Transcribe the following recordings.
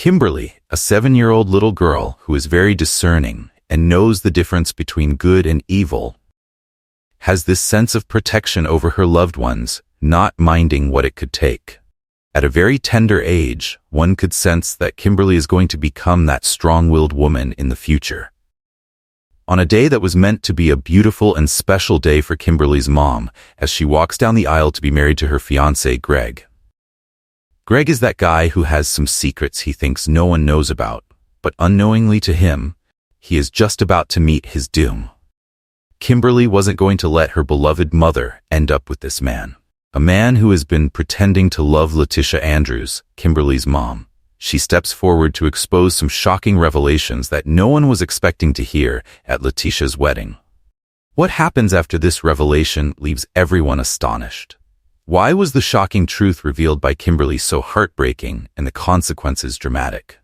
Kimberly, a 7-year-old little girl who is very discerning and knows the difference between good and evil, has this sense of protection over her loved ones, not minding what it could take. At a very tender age, one could sense that Kimberly is going to become that strong-willed woman in the future. On a day that was meant to be a beautiful and special day for Kimberly's mom, as she walks down the aisle to be married to her fiancé, Greg. Greg is that guy who has some secrets he thinks no one knows about, but unknowingly to him, he is just about to meet his doom. Kimberly wasn't going to let her beloved mother end up with this man. A man who has been pretending to love Letitia Andrews, Kimberly's mom. She steps forward to expose some shocking revelations that no one was expecting to hear at Letitia's wedding. What happens after this revelation leaves everyone astonished. Why was the shocking truth revealed by Kimberly so heartbreaking and the consequences dramatic?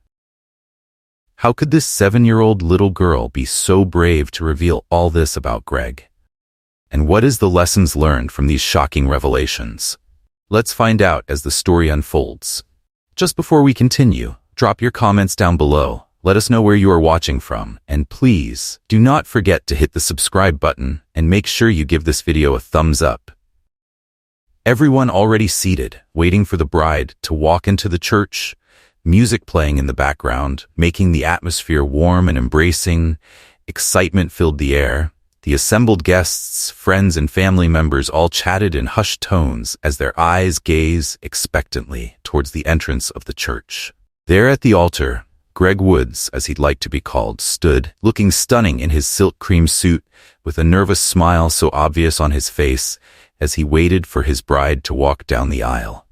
How could this 7-year-old little girl be so brave to reveal all this about Greg? And what is the lessons learned from these shocking revelations? Let's find out as the story unfolds. Just before we continue, drop your comments down below. Let us know where you are watching from, and please do not forget to hit the subscribe button and make sure you give this video a thumbs up. Everyone already seated, waiting for the bride to walk into the church, music playing in the background, making the atmosphere warm and embracing. Excitement filled the air. The assembled guests, friends, and family members all chatted in hushed tones as their eyes gaze expectantly towards the entrance of the church. There at the altar, Greg Woods, as he'd like to be called, stood, looking stunning in his silk cream suit, with a nervous smile so obvious on his face as he waited for his bride to walk down the aisle.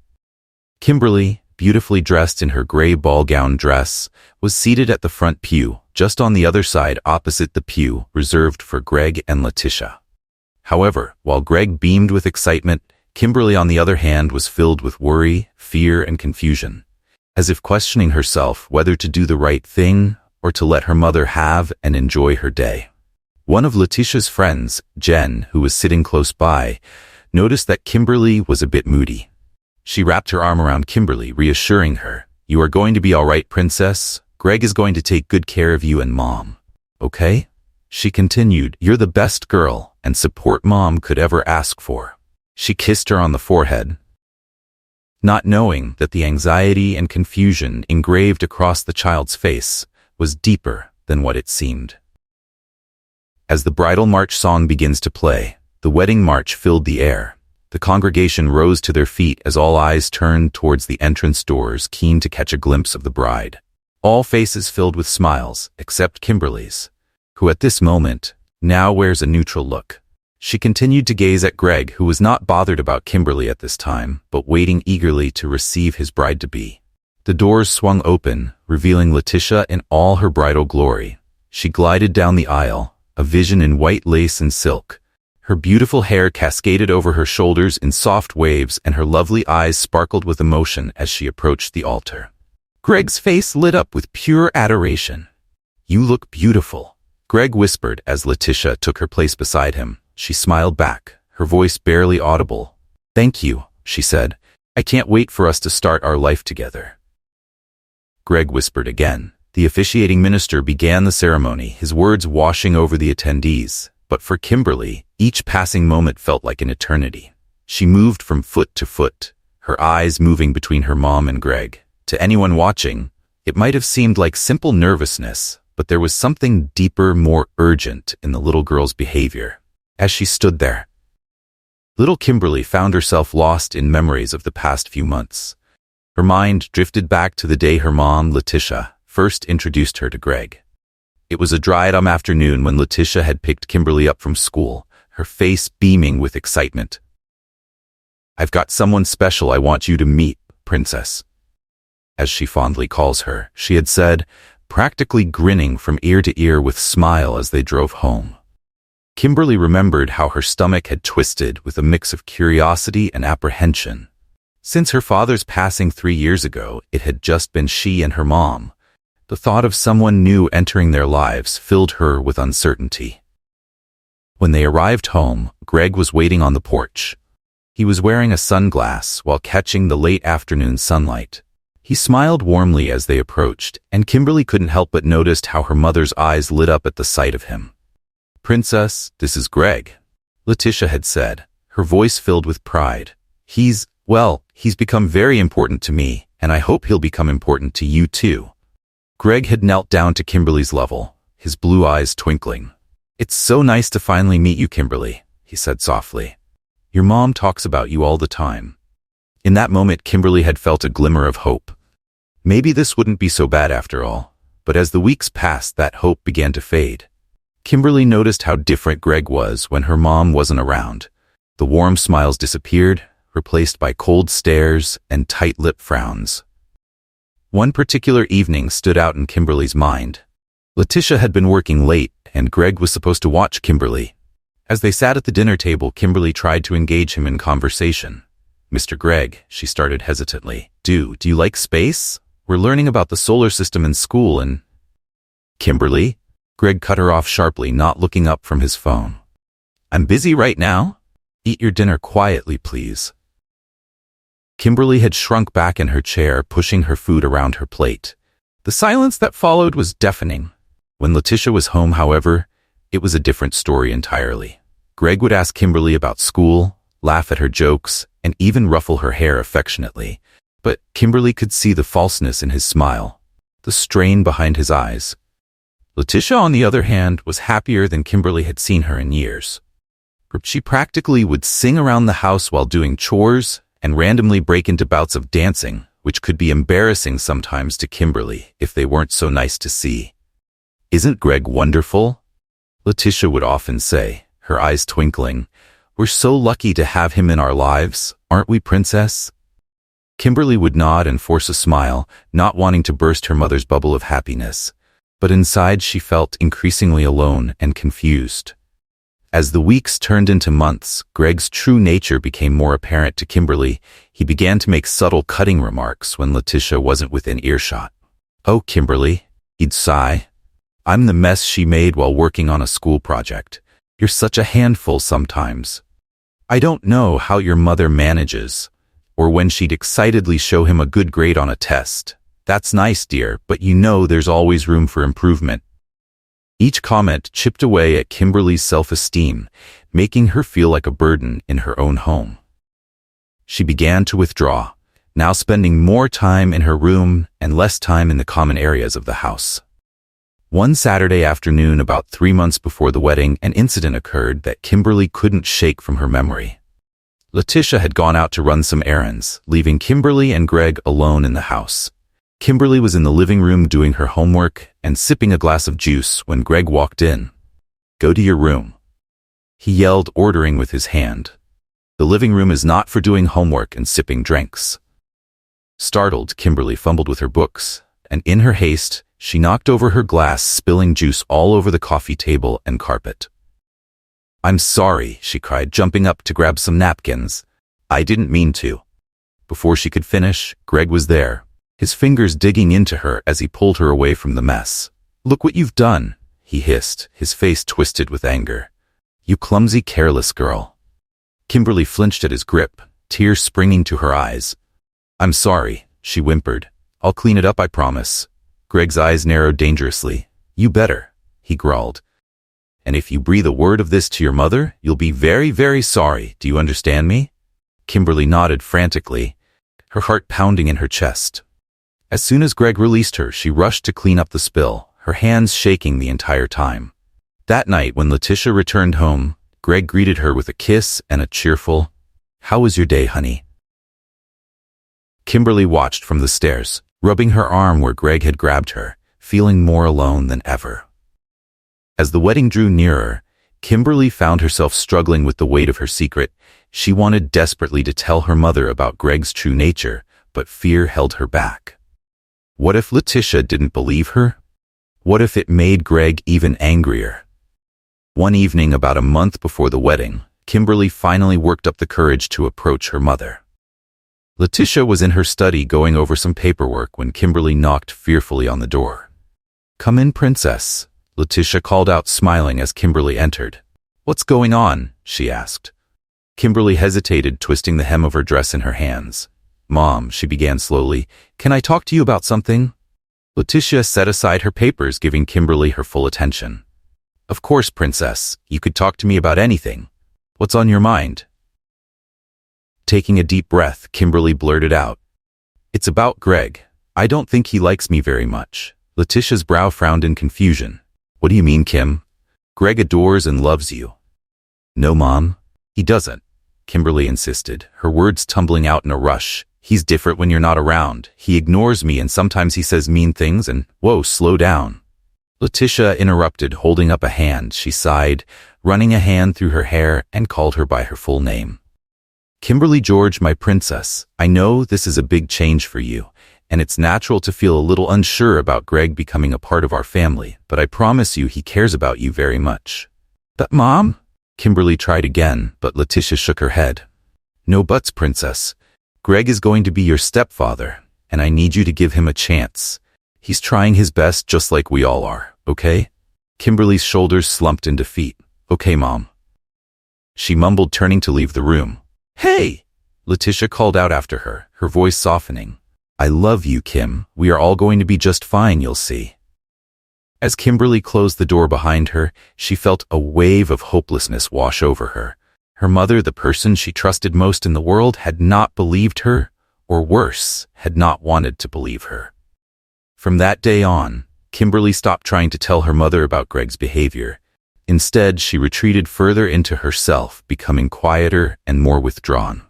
Kimberly, beautifully dressed in her gray ball gown dress, was seated at the front pew, just on the other side opposite the pew reserved for Greg and Letitia. However, while Greg beamed with excitement, Kimberly, on the other hand, was filled with worry, fear, and confusion, as if questioning herself whether to do the right thing or to let her mother have and enjoy her day. One of Letitia's friends, Jen, who was sitting close by, noticed that Kimberly was a bit moody. She wrapped her arm around Kimberly, reassuring her, "You are going to be all right, princess. Greg is going to take good care of you and Mom. Okay?" She continued, "You're the best girl and support Mom could ever ask for." She kissed her on the forehead, not knowing that the anxiety and confusion engraved across the child's face was deeper than what it seemed. As the bridal march song begins to play, the wedding march filled the air. The congregation rose to their feet as all eyes turned towards the entrance doors, keen to catch a glimpse of the bride. All faces filled with smiles, except Kimberly's, who at this moment now wears a neutral look. She continued to gaze at Greg, who was not bothered about Kimberly at this time, but waiting eagerly to receive his bride-to-be. The doors swung open, revealing Letitia in all her bridal glory. She glided down the aisle, a vision in white lace and silk. Her beautiful hair cascaded over her shoulders in soft waves, and her lovely eyes sparkled with emotion as she approached the altar. Greg's face lit up with pure adoration. "You look beautiful," Greg whispered as Letitia took her place beside him. She smiled back, her voice barely audible. "Thank you," she said. "I can't wait for us to start our life together." Greg whispered again. The officiating minister began the ceremony, his words washing over the attendees. But for Kimberly, each passing moment felt like an eternity. She moved from foot to foot, her eyes moving between her mom and Greg. To anyone watching, it might have seemed like simple nervousness, but there was something deeper, more urgent in the little girl's behavior. As she stood there, little Kimberly found herself lost in memories of the past few months. Her mind drifted back to the day her mom, Letitia, first introduced her to Greg. It was a dry autumn afternoon when Letitia had picked Kimberly up from school, her face beaming with excitement. "I've got someone special I want you to meet, princess," as she fondly calls her, she had said, practically grinning from ear to ear with smile as they drove home. Kimberly remembered how her stomach had twisted with a mix of curiosity and apprehension. Since her father's passing 3 years ago, it had just been she and her mom. The thought of someone new entering their lives filled her with uncertainty. When they arrived home, Greg was waiting on the porch. He was wearing a sunglass while catching the late afternoon sunlight. He smiled warmly as they approached, and Kimberly couldn't help but notice how her mother's eyes lit up at the sight of him. "Princess, this is Greg," Letitia had said, her voice filled with pride. He's become very important to me, and I hope he'll become important to you too." Greg had knelt down to Kimberly's level, his blue eyes twinkling. "It's so nice to finally meet you, Kimberly," he said softly. "Your mom talks about you all the time." In that moment, Kimberly had felt a glimmer of hope. Maybe this wouldn't be so bad after all, but as the weeks passed, that hope began to fade. Kimberly noticed how different Greg was when her mom wasn't around. The warm smiles disappeared, replaced by cold stares and tight-lipped frowns. One particular evening stood out in Kimberly's mind. Letitia had been working late, and Greg was supposed to watch Kimberly. As they sat at the dinner table, Kimberly tried to engage him in conversation. "Mr. Greg," she started hesitantly, Do you like space? We're learning about the solar system in school and—" "Kimberly?" Greg cut her off sharply, not looking up from his phone. "I'm busy right now. Eat your dinner quietly, please." Kimberly had shrunk back in her chair, pushing her food around her plate. The silence that followed was deafening. When Letitia was home, however, it was a different story entirely. Greg would ask Kimberly about school, laugh at her jokes, and even ruffle her hair affectionately. But Kimberly could see the falseness in his smile, the strain behind his eyes. Letitia, on the other hand, was happier than Kimberly had seen her in years. She practically would sing around the house while doing chores and randomly break into bouts of dancing, which could be embarrassing sometimes to Kimberly if they weren't so nice to see. "Isn't Greg wonderful?" Letitia would often say, her eyes twinkling. "We're so lucky to have him in our lives, aren't we, Princess?" Kimberly would nod and force a smile, not wanting to burst her mother's bubble of happiness. But inside she felt increasingly alone and confused. As the weeks turned into months, Greg's true nature became more apparent to Kimberly. He began to make subtle cutting remarks when Letitia wasn't within earshot. "Oh, Kimberly," he'd sigh. "I'm the mess she made while working on a school project. You're such a handful sometimes. I don't know how your mother manages." Or when she'd excitedly show him a good grade on a test. "That's nice, dear, but you know there's always room for improvement." Each comment chipped away at Kimberly's self-esteem, making her feel like a burden in her own home. She began to withdraw, now spending more time in her room and less time in the common areas of the house. One Saturday afternoon, about 3 months before the wedding, an incident occurred that Kimberly couldn't shake from her memory. Letitia had gone out to run some errands, leaving Kimberly and Greg alone in the house. Kimberly was in the living room doing her homework and sipping a glass of juice when Greg walked in. "Go to your room," he yelled, ordering with his hand. "The living room is not for doing homework and sipping drinks." Startled, Kimberly fumbled with her books, and in her haste, she knocked over her glass, spilling juice all over the coffee table and carpet. "I'm sorry," she cried, jumping up to grab some napkins. "I didn't mean to." Before she could finish, Greg was there, his fingers digging into her as he pulled her away from the mess. "Look what you've done," he hissed, his face twisted with anger. "You clumsy, careless girl." Kimberly flinched at his grip, tears springing to her eyes. "I'm sorry," she whimpered. "I'll clean it up, I promise." Greg's eyes narrowed dangerously. "You better," he growled. "And if you breathe a word of this to your mother, you'll be very, very sorry. Do you understand me?" Kimberly nodded frantically, her heart pounding in her chest. As soon as Greg released her, she rushed to clean up the spill, her hands shaking the entire time. That night, when Letitia returned home, Greg greeted her with a kiss and a cheerful, "How was your day, honey?" Kimberly watched from the stairs, rubbing her arm where Greg had grabbed her, feeling more alone than ever. As the wedding drew nearer, Kimberly found herself struggling with the weight of her secret. She wanted desperately to tell her mother about Greg's true nature, but fear held her back. What if Letitia didn't believe her? What if it made Greg even angrier? One evening, about a month before the wedding, Kimberly finally worked up the courage to approach her mother. Letitia was in her study going over some paperwork when Kimberly knocked fearfully on the door. "Come in, Princess," Letitia called out, smiling as Kimberly entered. "What's going on?" she asked. Kimberly hesitated, twisting the hem of her dress in her hands. Mom, she began slowly, can I talk to you about something? Letitia set aside her papers, giving Kimberly her full attention. Of course, Princess, you could talk to me about anything. What's on your mind? Taking a deep breath, Kimberly blurted out. It's about Greg. I don't think he likes me very much. Letitia's brow frowned in confusion. What do you mean, Kim? Greg adores and loves you. No, Mom. He doesn't, Kimberly insisted, her words tumbling out in a rush. He's different when you're not around. He ignores me and sometimes he says mean things and, whoa, slow down. Letitia interrupted, holding up a hand. She sighed, running a hand through her hair, and called her by her full name. Kimberly George, my princess, I know this is a big change for you, and it's natural to feel a little unsure about Greg becoming a part of our family, but I promise you he cares about you very much. But Mom? Kimberly tried again, but Letitia shook her head. No buts, princess. Greg is going to be your stepfather, and I need you to give him a chance. He's trying his best just like we all are, okay? Kimberly's shoulders slumped in defeat. Okay, Mom. She mumbled, turning to leave the room. Hey! Letitia called out after her, her voice softening. I love you, Kim. We are all going to be just fine, you'll see. As Kimberly closed the door behind her, she felt a wave of hopelessness wash over her. Her mother, the person she trusted most in the world, had not believed her, or worse, had not wanted to believe her. From that day on, Kimberly stopped trying to tell her mother about Greg's behavior. Instead, she retreated further into herself, becoming quieter and more withdrawn.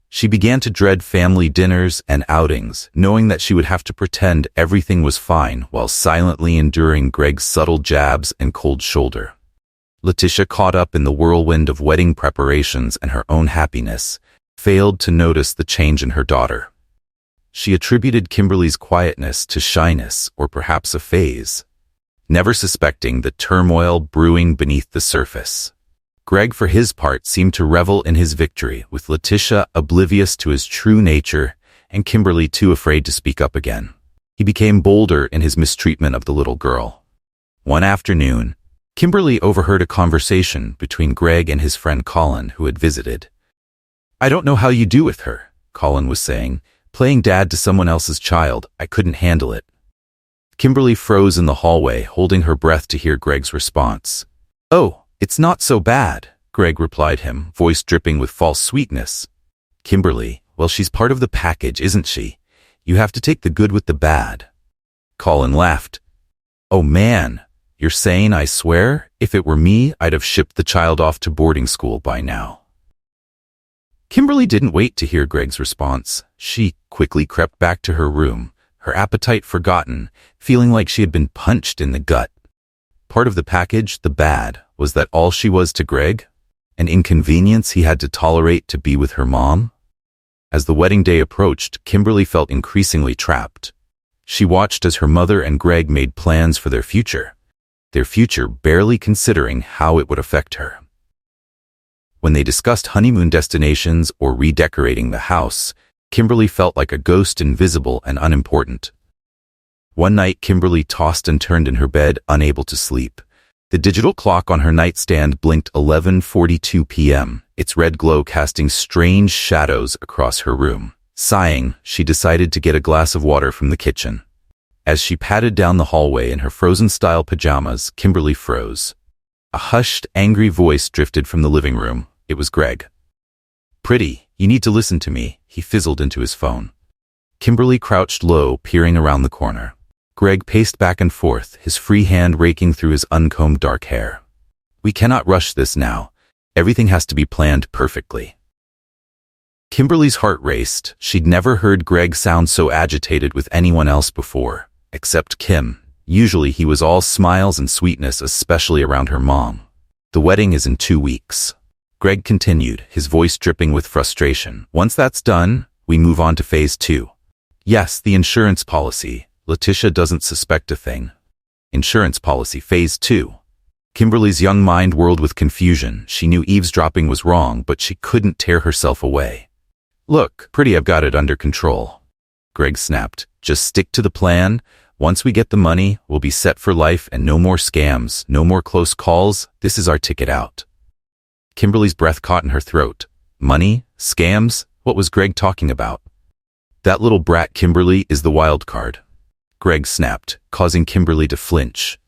She began to dread family dinners and outings, knowing that she would have to pretend everything was fine while silently enduring Greg's subtle jabs and cold shoulder. Letitia, caught up in the whirlwind of wedding preparations and her own happiness, failed to notice the change in her daughter. She attributed Kimberly's quietness to shyness or perhaps a phase, never suspecting the turmoil brewing beneath the surface. Greg, for his part, seemed to revel in his victory, with Letitia oblivious to his true nature and Kimberly too afraid to speak up again. He became bolder in his mistreatment of the little girl. One afternoon, Kimberly overheard a conversation between Greg and his friend Colin, who had visited. I don't know how you do with her, Colin was saying. Playing dad to someone else's child, I couldn't handle it. Kimberly froze in the hallway, holding her breath to hear Greg's response. Oh, it's not so bad, Greg replied him, voice dripping with false sweetness. Kimberly, well, she's part of the package, isn't she? You have to take the good with the bad. Colin laughed. Oh man, you're saying, I swear, if it were me, I'd have shipped the child off to boarding school by now. Kimberly didn't wait to hear Greg's response. She quickly crept back to her room, her appetite forgotten, feeling like she had been punched in the gut. Part of the package, the bad, was that all she was to Greg? An inconvenience he had to tolerate to be with her mom? As the wedding day approached, Kimberly felt increasingly trapped. She watched as her mother and Greg made plans for their future barely considering how it would affect her. When they discussed honeymoon destinations or redecorating the house, Kimberly felt like a ghost, invisible and unimportant. One night, Kimberly tossed and turned in her bed, unable to sleep. The digital clock on her nightstand blinked 11:42 p.m., its red glow casting strange shadows across her room. Sighing, she decided to get a glass of water from the kitchen. As she padded down the hallway in her Frozen-style pajamas, Kimberly froze. A hushed, angry voice drifted from the living room. It was Greg. Pretty, you need to listen to me, he fizzled into his phone. Kimberly crouched low, peering around the corner. Greg paced back and forth, his free hand raking through his uncombed dark hair. We cannot rush this now. Everything has to be planned perfectly. Kimberly's heart raced. She'd never heard Greg sound so agitated with anyone else before, except Kim. Usually he was all smiles and sweetness, especially around her mom. The wedding is in 2 weeks. Greg continued, his voice dripping with frustration. Once that's done, we move on to phase 2. Yes, the insurance policy. Letitia doesn't suspect a thing. Insurance policy, phase 2. Kimberly's young mind whirled with confusion. She knew eavesdropping was wrong, but she couldn't tear herself away. Look, pretty, I've got it under control. Greg snapped. Just stick to the plan. Once we get the money, we'll be set for life and no more scams, no more close calls. This is our ticket out. Kimberly's breath caught in her throat. Money? Scams? What was Greg talking about? That little brat Kimberly is the wild card, Greg snapped, causing Kimberly to flinch.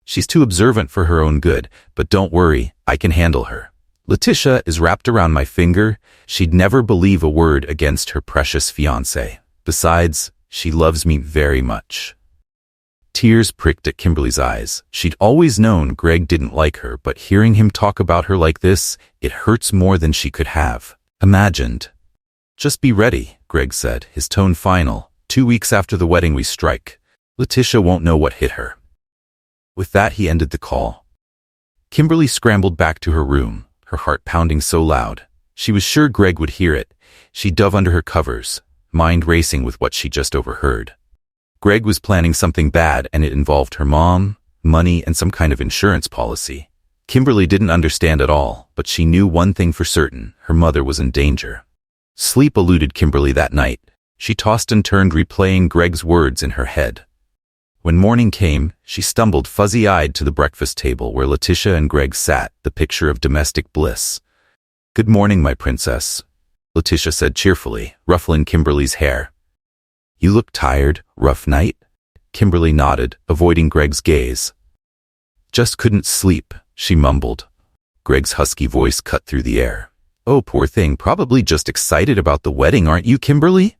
She's too observant for her own good, but don't worry, I can handle her. Letitia is wrapped around my finger. She'd never believe a word against her precious fiancé. Besides, she loves me very much. Tears pricked at Kimberly's eyes. She'd always known Greg didn't like her, but hearing him talk about her like this, it hurts more than she could have imagined. Just be ready, Greg said, his tone final. 2 weeks after the wedding we strike. Letitia won't know what hit her. With that, he ended the call. Kimberly scrambled back to her room, her heart pounding so loud. She was sure Greg would hear it. She dove under her covers, mind racing with what she just overheard. Greg was planning something bad, and it involved her mom, money, and some kind of insurance policy. Kimberly didn't understand at all, but she knew one thing for certain: her mother was in danger. Sleep eluded Kimberly that night. She tossed and turned, replaying Greg's words in her head. When morning came, she stumbled fuzzy-eyed to the breakfast table where Letitia and Greg sat, the picture of domestic bliss. "Good morning, my princess," Letitia said cheerfully, ruffling Kimberly's hair. "You look tired. Rough night?" Kimberly nodded, avoiding Greg's gaze. "Just couldn't sleep," she mumbled. Greg's husky voice cut through the air. "Oh, poor thing, probably just excited about the wedding, aren't you, Kimberly?"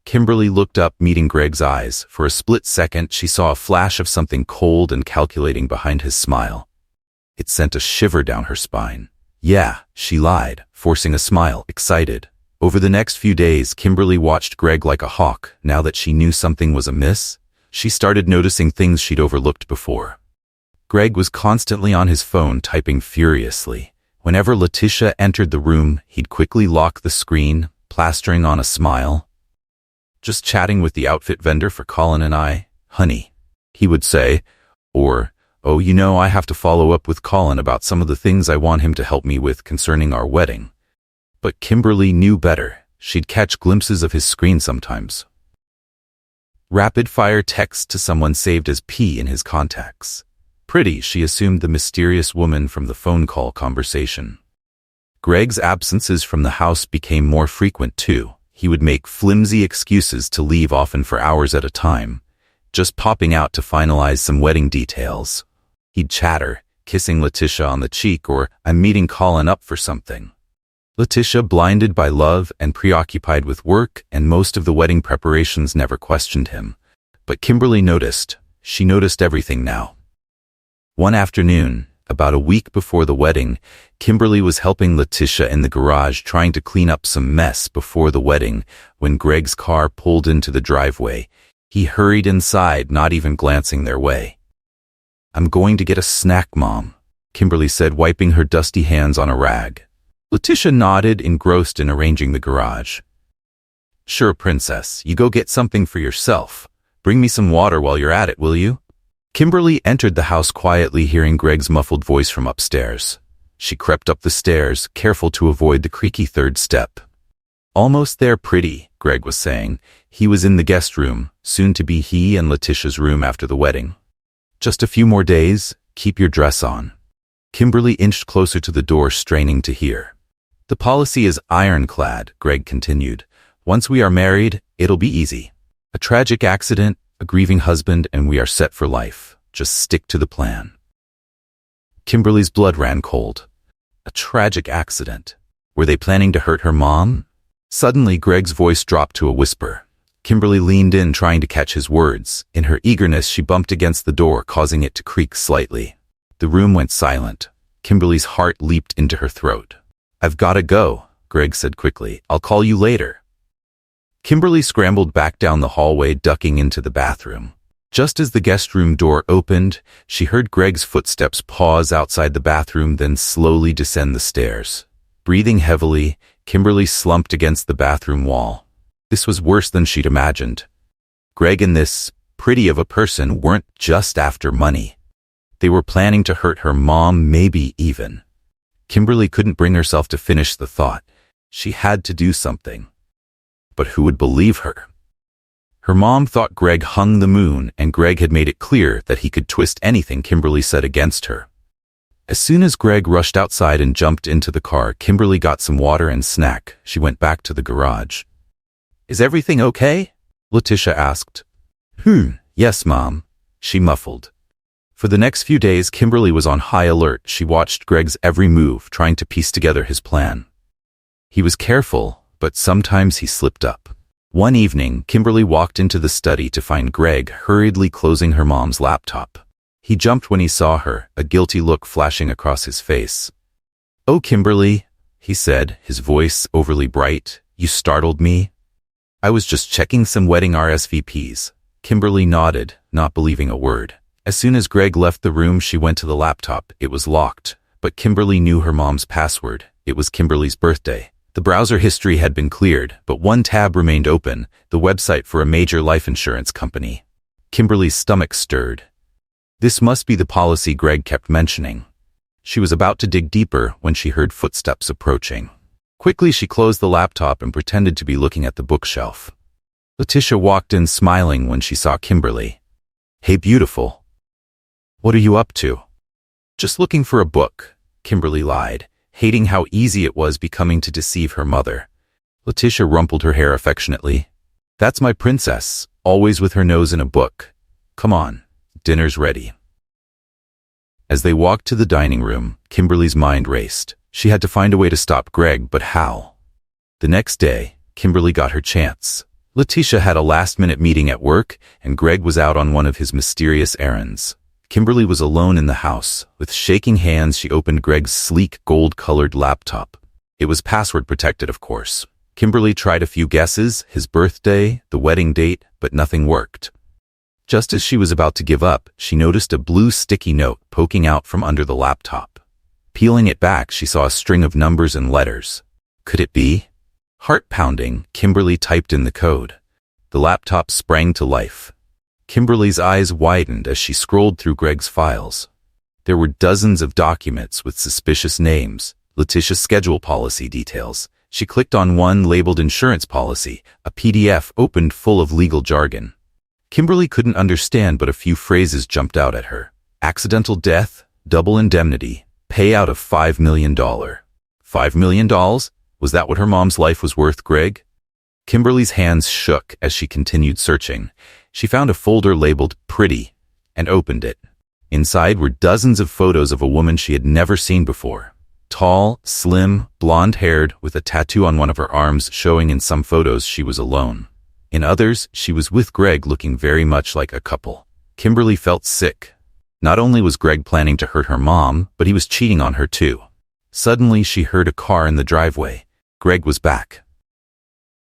Kimberly looked up, meeting Greg's eyes. For a split second, she saw a flash of something cold and calculating behind his smile. It sent a shiver down her spine. "Yeah," she lied, forcing a smile, excited. Over the next few days, Kimberly watched Greg like a hawk. Now that she knew something was amiss, she started noticing things she'd overlooked before. Greg was constantly on his phone, typing furiously. Whenever Letitia entered the room, he'd quickly lock the screen, plastering on a smile. "Just chatting with the outfit vendor for Colin and I, honey," he would say. Or, "Oh, you know, I have to follow up with Colin about some of the things I want him to help me with concerning our wedding." But Kimberly knew better. She'd catch glimpses of his screen sometimes. Rapid-fire texts to someone saved as P in his contacts. Pretty, she assumed the mysterious woman from the phone call conversation. Greg's absences from the house became more frequent too. He would make flimsy excuses to leave, often for hours at a time, just popping out to finalize some wedding details. He'd chatter, kissing Letitia on the cheek, or "I'm meeting Colin up for something." Letitia, blinded by love and preoccupied with work and most of the wedding preparations, never questioned him. But Kimberly noticed. She noticed everything now. One afternoon, about a week before the wedding, Kimberly was helping Letitia in the garage, trying to clean up some mess before the wedding, when Greg's car pulled into the driveway. He hurried inside, not even glancing their way. "I'm going to get a snack, Mom," Kimberly said, wiping her dusty hands on a rag. Letitia nodded, engrossed in arranging the garage. "Sure, princess, you go get something for yourself. Bring me some water while you're at it, will you?" Kimberly entered the house quietly, hearing Greg's muffled voice from upstairs. She crept up the stairs, careful to avoid the creaky third step. "Almost there, pretty," Greg was saying. He was in the guest room, soon to be he and Letitia's room after the wedding. "Just a few more days. Keep your dress on." Kimberly inched closer to the door, straining to hear. "The policy is ironclad," Greg continued. "Once we are married, it'll be easy. A tragic accident, a grieving husband, and we are set for life. Just stick to the plan." Kimberly's blood ran cold. A tragic accident. Were they planning to hurt her mom? Suddenly, Greg's voice dropped to a whisper. Kimberly leaned in, trying to catch his words. In her eagerness, she bumped against the door, causing it to creak slightly. The room went silent. Kimberly's heart leaped into her throat. "I've gotta go," Greg said quickly. "I'll call you later." Kimberly scrambled back down the hallway, ducking into the bathroom. Just as the guest room door opened, she heard Greg's footsteps pause outside the bathroom, then slowly descend the stairs. Breathing heavily, Kimberly slumped against the bathroom wall. This was worse than she'd imagined. Greg and this pretty of a person weren't just after money. They were planning to hurt her mom, maybe even. Kimberly couldn't bring herself to finish the thought. She had to do something. But who would believe her? Her mom thought Greg hung the moon, and Greg had made it clear that he could twist anything Kimberly said against her. As soon as Greg rushed outside and jumped into the car, Kimberly got some water and snack. She went back to the garage. Is everything okay? Letitia asked. Yes, Mom, she muffled. For the next few days, Kimberly was on high alert. She watched Greg's every move, trying to piece together his plan. He was careful, but sometimes he slipped up. One evening, Kimberly walked into the study to find Greg hurriedly closing her mom's laptop. He jumped when he saw her, a guilty look flashing across his face. "Oh, Kimberly," he said, his voice overly bright, "you startled me." "I was just checking some wedding RSVPs." Kimberly nodded, not believing a word. As soon as Greg left the room, she went to the laptop. It was locked, but Kimberly knew her mom's password. It was Kimberly's birthday. The browser history had been cleared, but one tab remained open, the website for a major life insurance company. Kimberly's stomach stirred. This must be the policy Greg kept mentioning. She was about to dig deeper when she heard footsteps approaching. Quickly, she closed the laptop and pretended to be looking at the bookshelf. Letitia walked in smiling when she saw Kimberly. "Hey, beautiful. What are you up to?" "Just looking for a book," Kimberly lied, hating how easy it was becoming to deceive her mother. Letitia rumpled her hair affectionately. "That's my princess, always with her nose in a book. Come on, dinner's ready." As they walked to the dining room, Kimberly's mind raced. She had to find a way to stop Greg, but how? The next day, Kimberly got her chance. Letitia had a last-minute meeting at work, and Greg was out on one of his mysterious errands. Kimberly was alone in the house. With shaking hands, she opened Greg's sleek, gold-colored laptop. It was password-protected, of course. Kimberly tried a few guesses, his birthday, the wedding date, but nothing worked. Just as she was about to give up, she noticed a blue sticky note poking out from under the laptop. Peeling it back, she saw a string of numbers and letters. Could it be? Heart pounding, Kimberly typed in the code. The laptop sprang to life. Kimberly's eyes widened as she scrolled through Greg's files. There were dozens of documents with suspicious names, Letitia's schedule policy details. She clicked on one labeled insurance policy, a PDF opened full of legal jargon. Kimberly couldn't understand, but a few phrases jumped out at her. Accidental death, double indemnity, payout of $5 million. $5 million? Was that what her mom's life was worth, Greg? Kimberly's hands shook as she continued searching. She found a folder labeled Pretty and opened it. Inside were dozens of photos of a woman she had never seen before. Tall, slim, blonde-haired, with a tattoo on one of her arms showing in some photos she was alone. In others, she was with Greg, looking very much like a couple. Kimberly felt sick. Not only was Greg planning to hurt her mom, but he was cheating on her too. Suddenly, she heard a car in the driveway. Greg was back.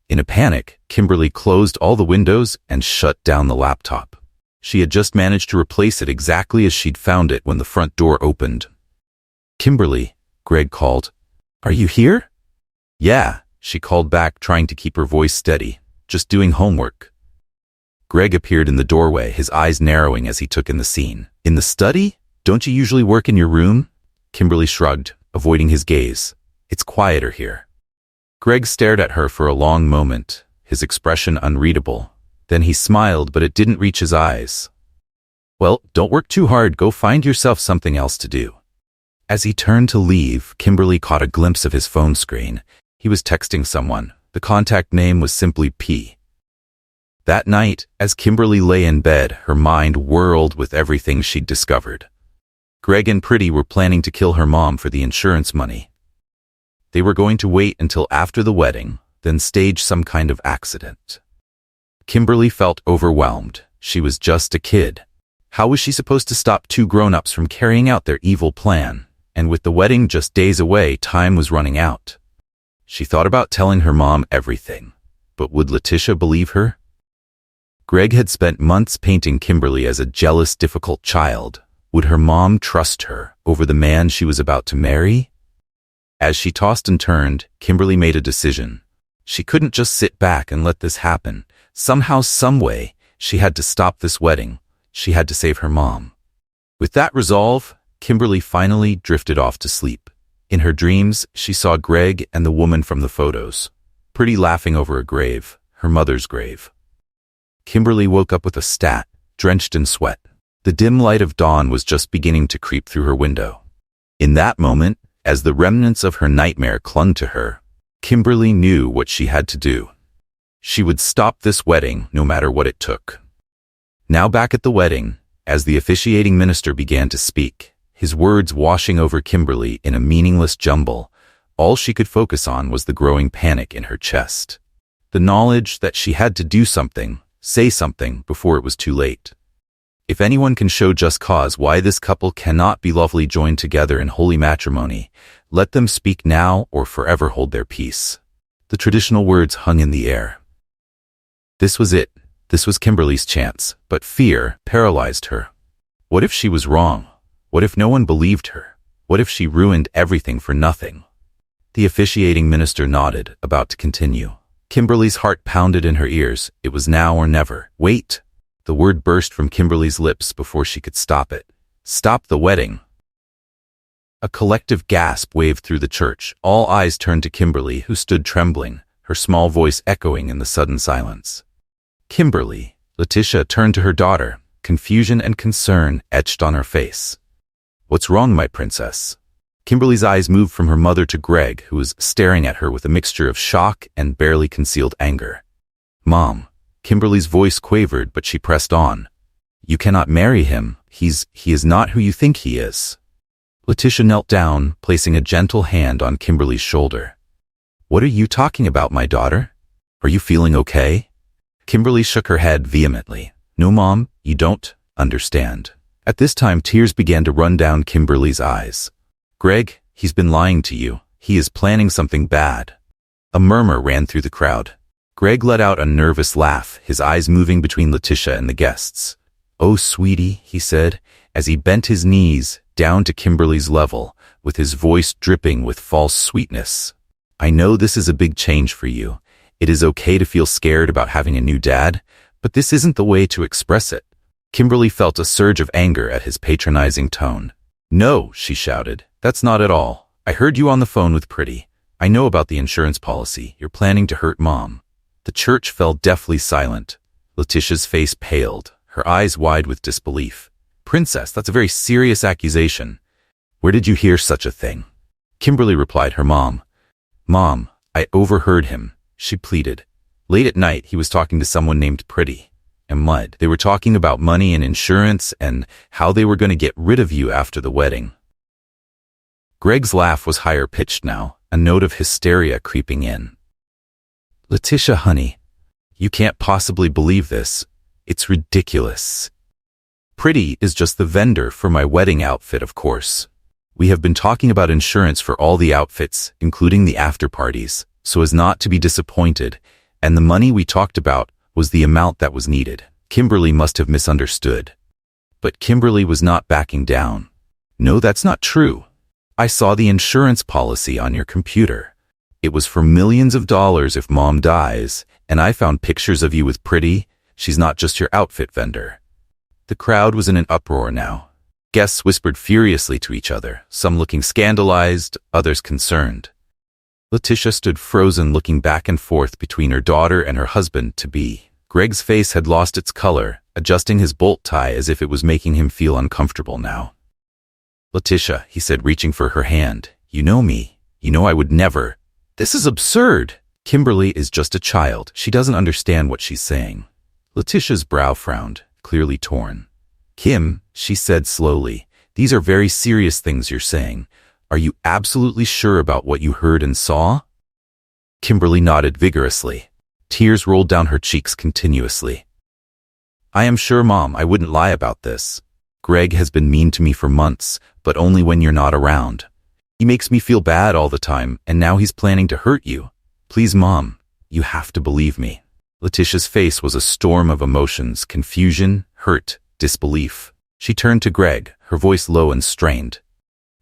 In a panic, Kimberly closed all the windows and shut down the laptop. She had just managed to replace it exactly as she'd found it when the front door opened. "Kimberly," Greg called. "Are you here?" "Yeah," she called back, trying to keep her voice steady. "Just doing homework." Greg appeared in the doorway, his eyes narrowing as he took in the scene. "In the study? Don't you usually work in your room?" Kimberly shrugged, avoiding his gaze. "It's quieter here." Greg stared at her for a long moment, his expression unreadable. Then he smiled, but it didn't reach his eyes. "Well, don't work too hard. Go find yourself something else to do." As he turned to leave, Kimberly caught a glimpse of his phone screen. He was texting someone. The contact name was simply P. That night, as Kimberly lay in bed, her mind whirled with everything she'd discovered. Greg and Pretty were planning to kill her mom for the insurance money. They were going to wait until after the wedding, then stage some kind of accident. Kimberly felt overwhelmed. She was just a kid. How was she supposed to stop two grown-ups from carrying out their evil plan? And with the wedding just days away, time was running out. She thought about telling her mom everything. But would Letitia believe her? Greg had spent months painting Kimberly as a jealous, difficult child. Would her mom trust her over the man she was about to marry? As she tossed and turned, Kimberly made a decision. She couldn't just sit back and let this happen. Somehow, someway, she had to stop this wedding. She had to save her mom. With that resolve, Kimberly finally drifted off to sleep. In her dreams, she saw Greg and the woman from the photos, Pretty laughing over a grave, her mother's grave. Kimberly woke up with a stat, drenched in sweat. The dim light of dawn was just beginning to creep through her window. In that moment, as the remnants of her nightmare clung to her, Kimberly knew what she had to do. She would stop this wedding no matter what it took. Now back at the wedding, as the officiating minister began to speak, his words washing over Kimberly in a meaningless jumble, all she could focus on was the growing panic in her chest. The knowledge that she had to do something, say something, before it was too late. If anyone can show just cause why this couple cannot be lawfully joined together in holy matrimony, let them speak now or forever hold their peace. The traditional words hung in the air. This was it. This was Kimberly's chance, but fear paralyzed her. What if she was wrong? What if no one believed her? What if she ruined everything for nothing? The officiating minister nodded, about to continue. Kimberly's heart pounded in her ears. It was now or never. Wait! The word burst from Kimberly's lips before she could stop it. Stop the wedding! A collective gasp waved through the church. All eyes turned to Kimberly, who stood trembling, her small voice echoing in the sudden silence. Kimberly! Letitia turned to her daughter, confusion and concern etched on her face. What's wrong, my princess? Kimberly's eyes moved from her mother to Greg, who was staring at her with a mixture of shock and barely concealed anger. Mom. Kimberly's voice quavered, but she pressed on. You cannot marry him. He is not who you think he is. Letitia knelt down, placing a gentle hand on Kimberly's shoulder. What are you talking about, my daughter? Are you feeling okay? Kimberly shook her head vehemently. No, Mom, you don't understand. At this time, tears began to run down Kimberly's eyes. Greg, he's been lying to you. He is planning something bad. A murmur ran through the crowd. Greg let out a nervous laugh, his eyes moving between Letitia and the guests. Oh, sweetie, he said, as he bent his knees down to Kimberly's level, with his voice dripping with false sweetness. I know this is a big change for you. It is okay to feel scared about having a new dad, but this isn't the way to express it. Kimberly felt a surge of anger at his patronizing tone. No, she shouted. That's not at all. I heard you on the phone with Pretty. I know about the insurance policy. You're planning to hurt Mom. The church fell deathly silent. Letitia's face paled, her eyes wide with disbelief. Princess, that's a very serious accusation. Where did you hear such a thing? Kimberly replied her mom. Mom, I overheard him, she pleaded. Late at night, he was talking to someone named Pretty and Mud. They were talking about money and insurance and how they were going to get rid of you after the wedding. Greg's laugh was higher pitched now, a note of hysteria creeping in. Letitia, honey, you can't possibly believe this. It's ridiculous. Pretty is just the vendor for my wedding outfit, of course. We have been talking about insurance for all the outfits, including the after parties, so as not to be disappointed, and the money we talked about was the amount that was needed. Kimberly must have misunderstood. But Kimberly was not backing down. No, that's not true. I saw the insurance policy on your computer. It was for millions of dollars if Mom dies, and I found pictures of you with Pretty. She's not just your outfit vendor. The crowd was in an uproar now. Guests whispered furiously to each other, some looking scandalized, others concerned. Letitia stood frozen, looking back and forth between her daughter and her husband-to-be. Greg's face had lost its color, adjusting his bolt tie as if it was making him feel uncomfortable now. Letitia, he said, reaching for her hand, you know me. You know I would never. This is absurd. Kimberly is just a child. She doesn't understand what she's saying. Letitia's brow frowned, clearly torn. Kim, she said slowly, these are very serious things you're saying. Are you absolutely sure about what you heard and saw? Kimberly nodded vigorously. Tears rolled down her cheeks continuously. I am sure, Mom, I wouldn't lie about this. Greg has been mean to me for months, but only when you're not around. He makes me feel bad all the time, and now he's planning to hurt you. Please, Mom, you have to believe me. Letitia's face was a storm of emotions, confusion, hurt, disbelief. She turned to Greg, her voice low and strained.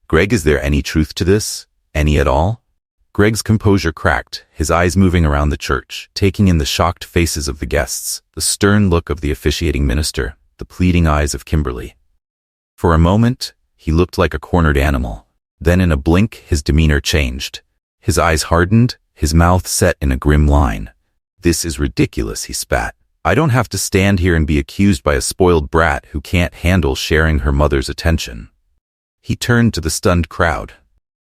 Greg, is there any truth to this? Any at all? Greg's composure cracked, his eyes moving around the church, taking in the shocked faces of the guests, the stern look of the officiating minister, the pleading eyes of Kimberly. For a moment, he looked like a cornered animal. Then in a blink, his demeanor changed. His eyes hardened, his mouth set in a grim line. This is ridiculous, he spat. I don't have to stand here and be accused by a spoiled brat who can't handle sharing her mother's attention. He turned to the stunned crowd.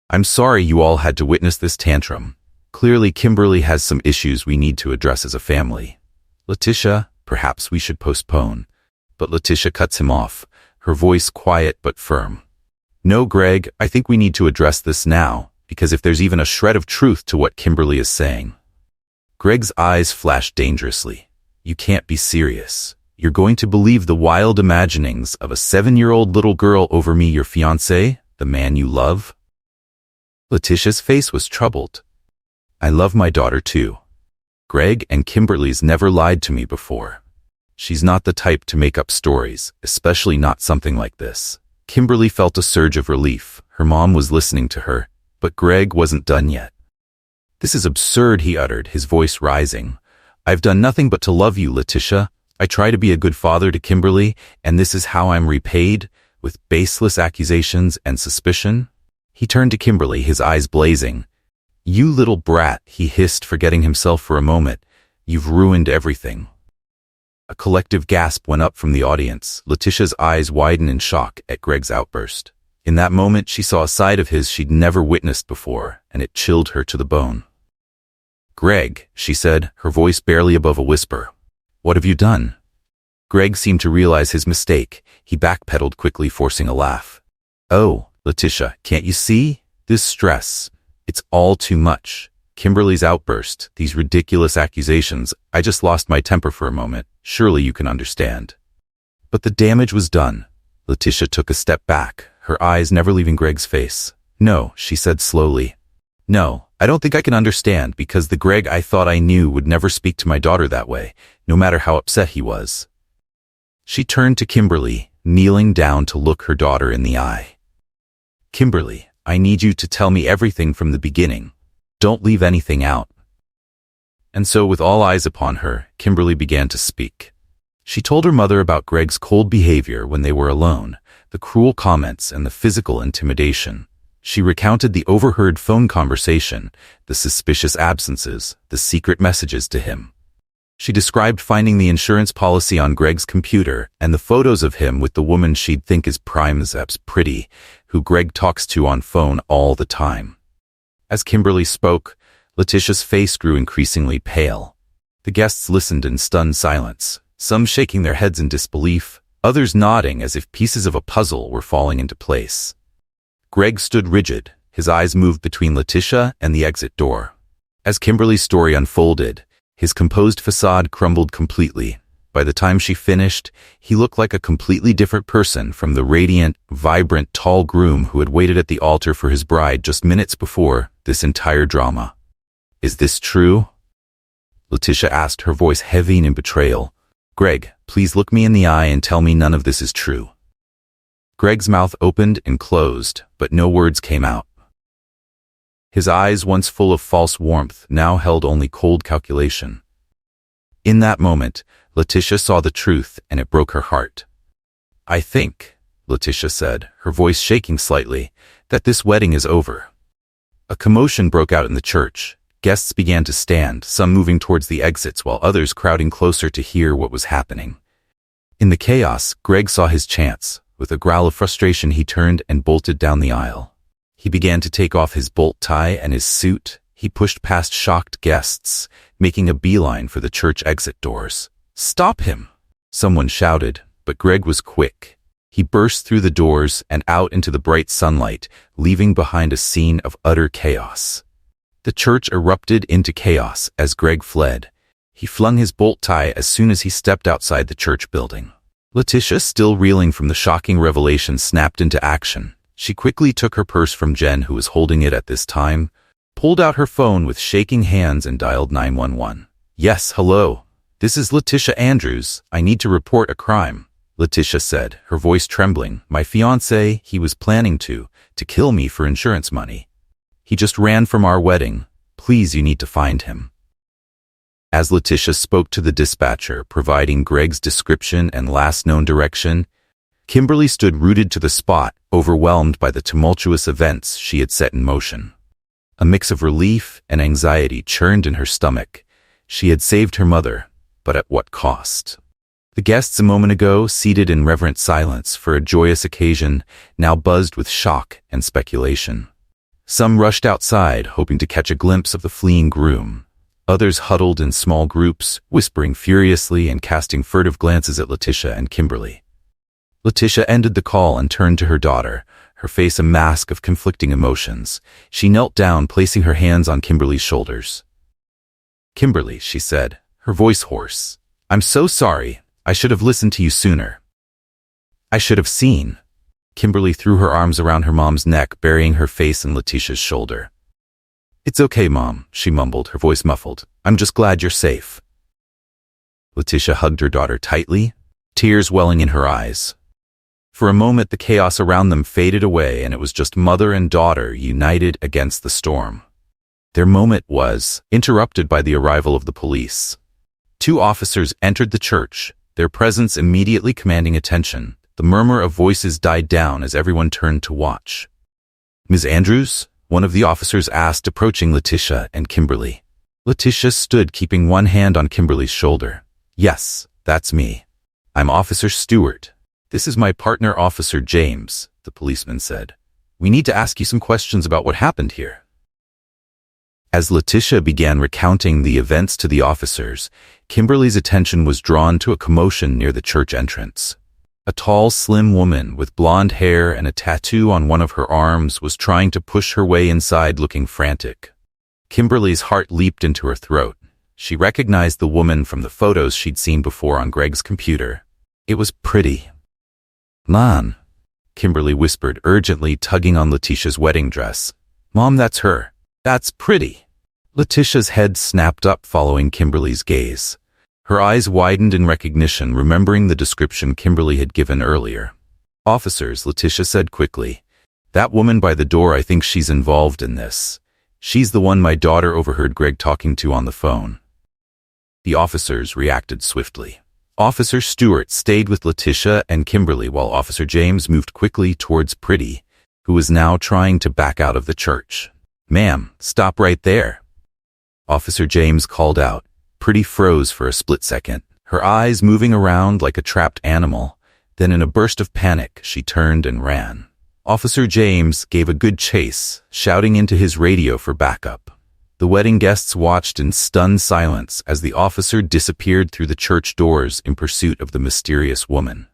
I'm sorry you all had to witness this tantrum. Clearly, Kimberly has some issues we need to address as a family. Letitia, perhaps we should postpone. But Letitia cuts him off, her voice quiet but firm. No, Greg, I think we need to address this now, because if there's even a shred of truth to what Kimberly is saying. Greg's eyes flash dangerously. You can't be serious. You're going to believe the wild imaginings of a 7-year-old little girl over me, your fiancé, the man you love? Letitia's face was troubled. I love my daughter too. Greg, and Kimberly's never lied to me before. She's not the type to make up stories, especially not something like this. Kimberly felt a surge of relief. Her mom was listening to her, but Greg wasn't done yet. This is absurd, he uttered, his voice rising. I've done nothing but to love you, Letitia. I try to be a good father to Kimberly, and this is how I'm repaid, with baseless accusations and suspicion? He turned to Kimberly, his eyes blazing. You little brat, he hissed, forgetting himself for a moment. You've ruined everything. A collective gasp went up from the audience. Letitia's eyes widened in shock at Greg's outburst. In that moment, she saw a side of his she'd never witnessed before, and it chilled her to the bone. Greg, she said, her voice barely above a whisper. What have you done? Greg seemed to realize his mistake. He backpedaled quickly, forcing a laugh. Oh, Letitia, can't you see? This stress. It's all too much. Kimberly's outburst, these ridiculous accusations. I just lost my temper for a moment. Surely you can understand. But the damage was done. Letitia took a step back, her eyes never leaving Greg's face. No, she said slowly. No, I don't think I can understand, because the Greg I thought I knew would never speak to my daughter that way, no matter how upset he was. She turned to Kimberly, kneeling down to look her daughter in the eye. Kimberly, I need you to tell me everything from the beginning. Don't leave anything out. And so, with all eyes upon her, Kimberly began to speak. She told her mother about Greg's cold behavior when they were alone, the cruel comments and the physical intimidation. She recounted the overheard phone conversation, the suspicious absences, the secret messages to him. She described finding the insurance policy on Greg's computer and the photos of him with the woman she'd think is Prime's pretty, who Greg talks to on phone all the time. As Kimberly spoke, Letitia's face grew increasingly pale. The guests listened in stunned silence, some shaking their heads in disbelief, others nodding as if pieces of a puzzle were falling into place. Greg stood rigid, his eyes moved between Letitia and the exit door. As Kimberly's story unfolded, his composed facade crumbled completely. By the time she finished, he looked like a completely different person from the radiant, vibrant, tall groom who had waited at the altar for his bride just minutes before this entire drama. Is this true? Letitia asked, her voice heavy in betrayal. Greg, please look me in the eye and tell me none of this is true. Greg's mouth opened and closed, but no words came out. His eyes, once full of false warmth, now held only cold calculation. In that moment, Letitia saw the truth, and it broke her heart. I think, Letitia said, her voice shaking slightly, that this wedding is over. A commotion broke out in the church. Guests began to stand, some moving towards the exits while others crowding closer to hear what was happening. In the chaos, Greg saw his chance. With a growl of frustration, he turned and bolted down the aisle. He began to take off his bolt tie and his suit. He pushed past shocked guests, making a beeline for the church exit doors. Stop him! Someone shouted, but Greg was quick. He burst through the doors and out into the bright sunlight, leaving behind a scene of utter chaos. The church erupted into chaos as Greg fled. He flung his bolt tie as soon as he stepped outside the church building. Letitia, still reeling from the shocking revelation, snapped into action. She quickly took her purse from Jen, who was holding it at this time, pulled out her phone with shaking hands and dialed 911. Yes, hello. This is Letitia Andrews. I need to report a crime. Letitia said, her voice trembling. My fiancé, he was planning to kill me for insurance money. He just ran from our wedding. Please, you need to find him. As Letitia spoke to the dispatcher, providing Greg's description and last known direction, Kimberly stood rooted to the spot, overwhelmed by the tumultuous events she had set in motion. A mix of relief and anxiety churned in her stomach. She had saved her mother, but at what cost? The guests a moment ago, seated in reverent silence for a joyous occasion, now buzzed with shock and speculation. Some rushed outside, hoping to catch a glimpse of the fleeing groom. Others huddled in small groups, whispering furiously and casting furtive glances at Letitia and Kimberly. Letitia ended the call and turned to her daughter, her face a mask of conflicting emotions. She knelt down, placing her hands on Kimberly's shoulders. "Kimberly," she said, her voice hoarse, "I'm so sorry. I should have listened to you sooner. I should have seen." Kimberly threw her arms around her mom's neck, burying her face in Letitia's shoulder. "It's okay, Mom," she mumbled, her voice muffled. "I'm just glad you're safe." Letitia hugged her daughter tightly, tears welling in her eyes. For a moment, the chaos around them faded away, and it was just mother and daughter united against the storm. Their moment was interrupted by the arrival of the police. 2 officers entered the church, their presence immediately commanding attention. The murmur of voices died down as everyone turned to watch. "Ms. Andrews?" one of the officers asked, approaching Letitia and Kimberly. Letitia stood, keeping one hand on Kimberly's shoulder. "Yes, that's me. I'm Officer Stewart. This is my partner, Officer James," the policeman said. "We need to ask you some questions about what happened here." As Letitia began recounting the events to the officers, Kimberly's attention was drawn to a commotion near the church entrance. A tall, slim woman with blonde hair and a tattoo on one of her arms was trying to push her way inside, looking frantic. Kimberly's heart leaped into her throat. She recognized the woman from the photos she'd seen before on Greg's computer. It was Pretty. "Mom," Kimberly whispered urgently, tugging on Letitia's wedding dress. "Mom, that's her. That's Pretty." Letitia's head snapped up, following Kimberly's gaze. Her eyes widened in recognition, remembering the description Kimberly had given earlier. "Officers," Letitia said quickly. "That woman by the door, I think she's involved in this. She's the one my daughter overheard Greg talking to on the phone." The officers reacted swiftly. Officer Stewart stayed with Letitia and Kimberly while Officer James moved quickly towards Pretty, who was now trying to back out of the church. "Ma'am, stop right there," Officer James called out. Pretty froze for a split second, her eyes moving around like a trapped animal. Then in a burst of panic, she turned and ran. Officer James gave a good chase, shouting into his radio for backup. The wedding guests watched in stunned silence as the officer disappeared through the church doors in pursuit of the mysterious woman.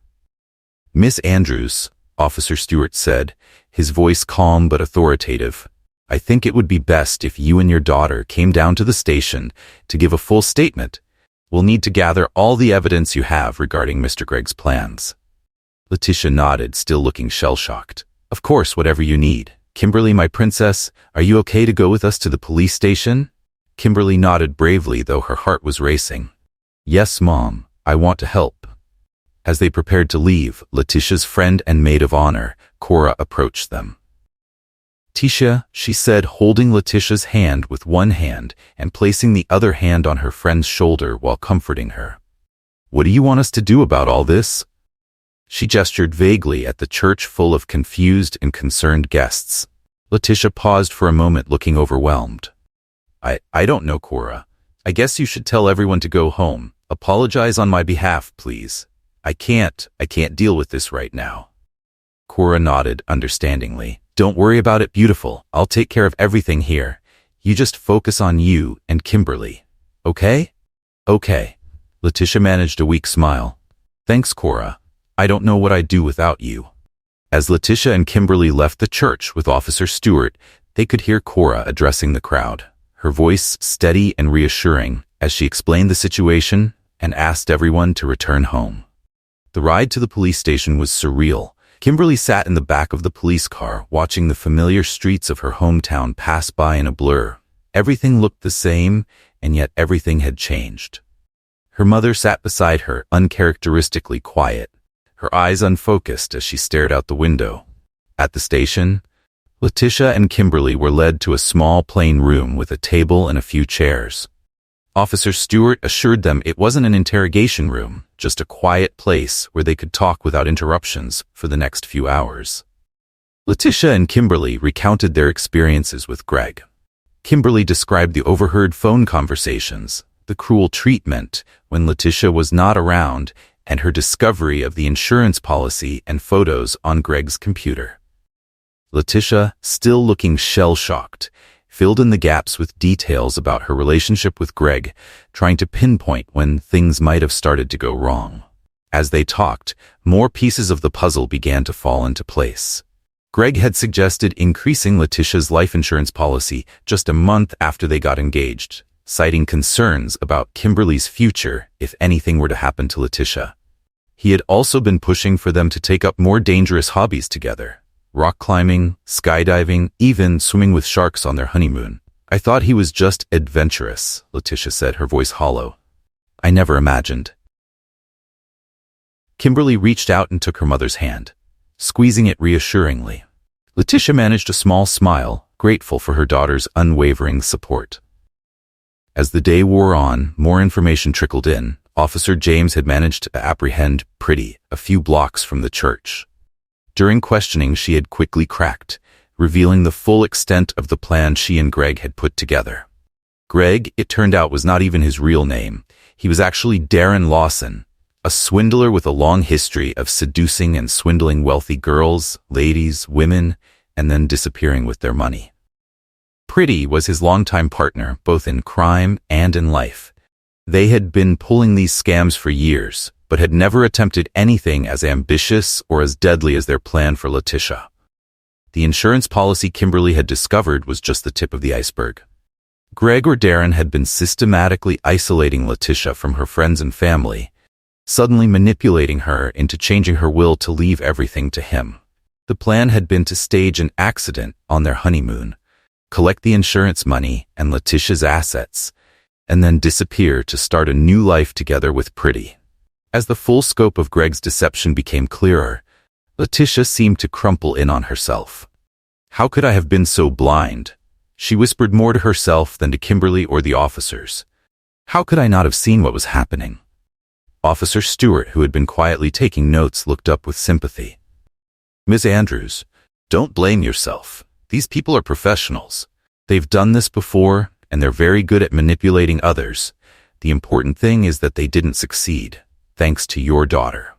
"Miss Andrews," Officer Stewart said, his voice calm but authoritative, "I think it would be best if you and your daughter came down to the station to give a full statement. We'll need to gather all the evidence you have regarding Mr. Gregg's plans." Letitia nodded, still looking shell-shocked. "Of course, whatever you need. Kimberly, my princess, are you okay to go with us to the police station?" Kimberly nodded bravely, though her heart was racing. "Yes, Mom, I want to help." As they prepared to leave, Letitia's friend and maid of honor, Cora, approached them. "Tisha," she said, holding Letitia's hand with one hand and placing the other hand on her friend's shoulder while comforting her. "What do you want us to do about all this?" She gestured vaguely at the church full of confused and concerned guests. Letitia paused for a moment, looking overwhelmed. I don't know, Cora. I guess you should tell everyone to go home. Apologize on my behalf, please. I can't deal with this right now." Cora nodded understandingly. "Don't worry about it, beautiful. I'll take care of everything here. You just focus on you and Kimberly. Okay?" "Okay." Letitia managed a weak smile. "Thanks, Cora. I don't know what I'd do without you." As Letitia and Kimberly left the church with Officer Stewart, they could hear Cora addressing the crowd, her voice steady and reassuring as she explained the situation and asked everyone to return home. The ride to the police station was surreal. Kimberly sat in the back of the police car, watching the familiar streets of her hometown pass by in a blur. Everything looked the same, and yet everything had changed. Her mother sat beside her, uncharacteristically quiet, her eyes unfocused as she stared out the window. At the station, Letitia and Kimberly were led to a small plain room with a table and a few chairs. Officer Stewart assured them it wasn't an interrogation room, just a quiet place where they could talk without interruptions for the next few hours. Letitia and Kimberly recounted their experiences with Gregg. Kimberly described the overheard phone conversations, the cruel treatment when Letitia was not around, and her discovery of the insurance policy and photos on Gregg's computer. Letitia, still looking shell-shocked, filled in the gaps with details about her relationship with Greg, trying to pinpoint when things might have started to go wrong. As they talked, more pieces of the puzzle began to fall into place. Greg had suggested increasing Letitia's life insurance policy just a month after they got engaged, citing concerns about Kimberly's future if anything were to happen to Letitia. He had also been pushing for them to take up more dangerous hobbies together. Rock climbing, skydiving, even swimming with sharks on their honeymoon. I thought he was just adventurous, Letitia said, her voice hollow. I never imagined. Kimberly reached out and took her mother's hand, squeezing it reassuringly. Letitia managed a small smile, grateful for her daughter's unwavering support. As the day wore on, more information trickled in. Officer James had managed to apprehend Pretty a few blocks from the church. During questioning, she had quickly cracked, revealing the full extent of the plan she and Greg had put together. Greg, it turned out, was not even his real name. He was actually Darren Lawson, a swindler with a long history of seducing and swindling wealthy girls, ladies, women, and then disappearing with their money. Pretty was his longtime partner, both in crime and in life. They had been pulling these scams for years, but had never attempted anything as ambitious or as deadly as their plan for Letitia. The insurance policy Kimberly had discovered was just the tip of the iceberg. Greg or Darren had been systematically isolating Letitia from her friends and family, suddenly manipulating her into changing her will to leave everything to him. The plan had been to stage an accident on their honeymoon, collect the insurance money and Letitia's assets, and then disappear to start a new life together with Pretty. As the full scope of Greg's deception became clearer, Letitia seemed to crumple in on herself. How could I have been so blind? She whispered more to herself than to Kimberly or the officers. How could I not have seen what was happening? Officer Stewart, who had been quietly taking notes, looked up with sympathy. Miss Andrews, don't blame yourself. These people are professionals. They've done this before, and they're very good at manipulating others. The important thing is that they didn't succeed, thanks to your daughter.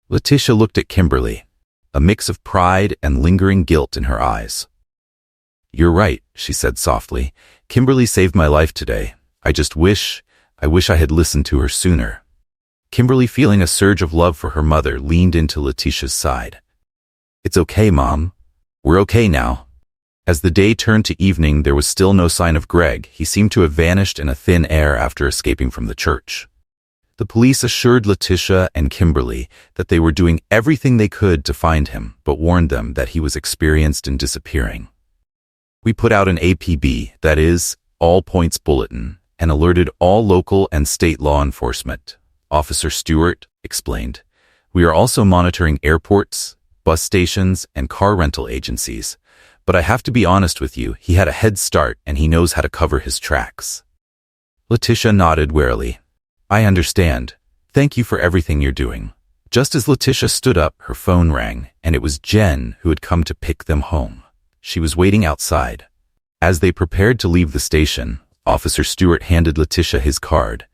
Letitia looked at Kimberly, a mix of pride and lingering guilt in her eyes. You're right, she said softly. Kimberly saved my life today. I wish I had listened to her sooner. Kimberly, feeling a surge of love for her mother, leaned into Letitia's side. It's okay, Mom. We're okay now. As the day turned to evening, there was still no sign of Greg. He seemed to have vanished in a thin air after escaping from the church. The police assured Letitia and Kimberly that they were doing everything they could to find him, but warned them that he was experienced in disappearing. We put out an APB, that is, all points bulletin, and alerted all local and state law enforcement, Officer Stewart explained. We are also monitoring airports, bus stations, and car rental agencies. But I have to be honest with you, he had a head start and he knows how to cover his tracks. Letitia nodded warily. I understand. Thank you for everything you're doing. Just as Letitia stood up, her phone rang, and it was Jen who had come to pick them home. She was waiting outside. As they prepared to leave the station, Officer Stewart handed Letitia his card.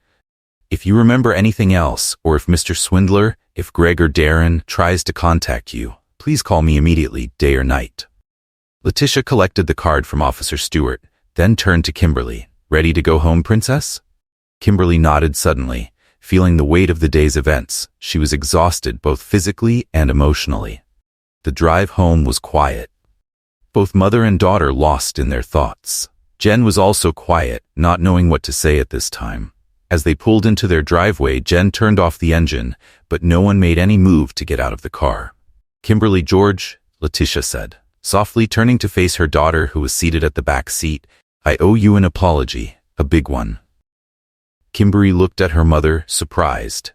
If you remember anything else, or if Mr. Swindler, if Greg or Darren tries to contact you, please call me immediately, day or night. Letitia collected the card from Officer Stewart, then turned to Kimberly. Ready to go home, Princess? Kimberly nodded suddenly, feeling the weight of the day's events. She was exhausted both physically and emotionally. The drive home was quiet. Both mother and daughter lost in their thoughts. Jen was also quiet, not knowing what to say at this time. As they pulled into their driveway, Jen turned off the engine, but no one made any move to get out of the car. Kimberly, George, Letitia said, softly turning to face her daughter who was seated at the back seat, I owe you an apology, a big one. Kimberly looked at her mother, surprised.